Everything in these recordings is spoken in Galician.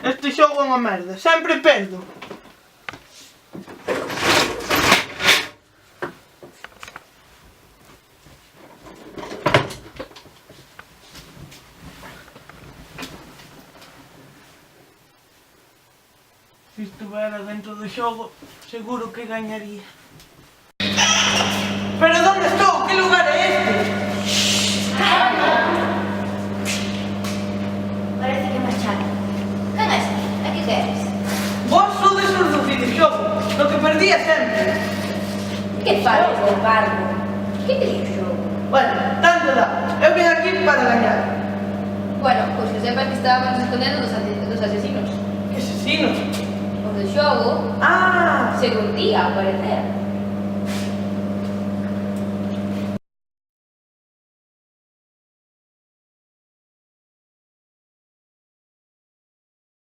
Este xogo é unha merda, sempre perdo. Se estuvera dentro do xogo, seguro que gañaría. Pero onde estou? Que lugar é este? Parece que marcharon. Quen és? A que queres? Vos sodes os do videoxogo, do que perdía sempre. Que falas del barco? Que te o xogo? Bueno, tanto dá. Eu vim aquí para gañar. Bueno, pois que sepas que estábamos escondendo dos asesinos. Que asesinos? Os do xogo, Ah! según ti, ao parecer.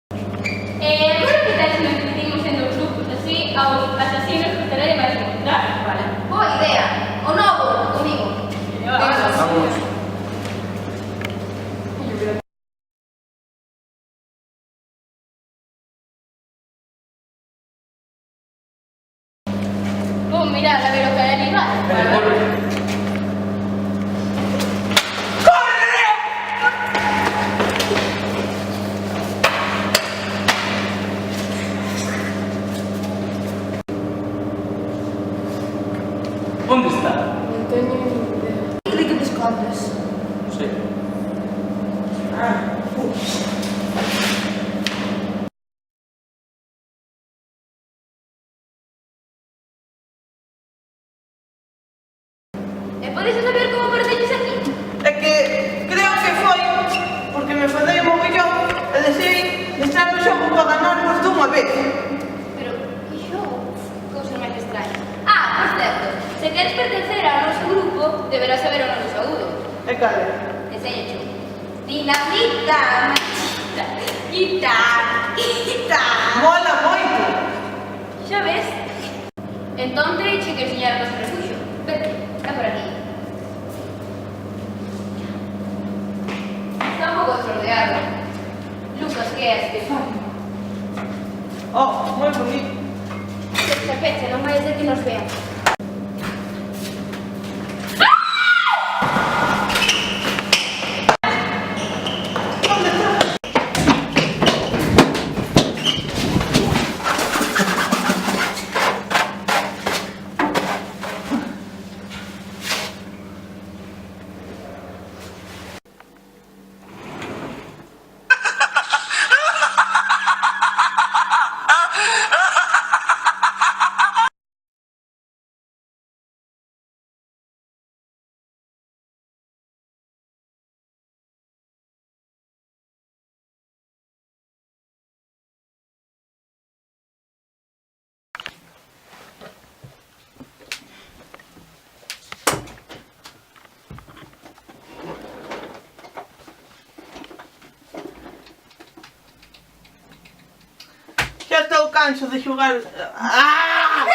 Agora que tal se nos dividimos en dos grupos, así aos asesinos costará máis encontrar, vale? Boa idea. O novo, comigo. Vamos. Vou mirar a ver o que hai ali, vale? Onde está? Non teño nin idea. De que te escondes? Non sei. E podes saber como apareces aquí? É que creo que foi porque me fadei o mogollón e desei estar no xogo para ganar vos dunha vez. Pero, que xogo? Cousas máis extrañas. Ah, por certo, se queres pertencer ao noso grupo, deberás saber o noso saúdo. E cale? Enseño. Dinamita, machita, guitarra. Mola moito. Xa ves? Entón te che que enseñar o noso refuxo. Vete, está por aquí. Está un pouco estrodeado. Lucas, que é este? Oh, moi bonito. Se peche, non vai ser que nos vean. Xa estou canso de xogar. Ah!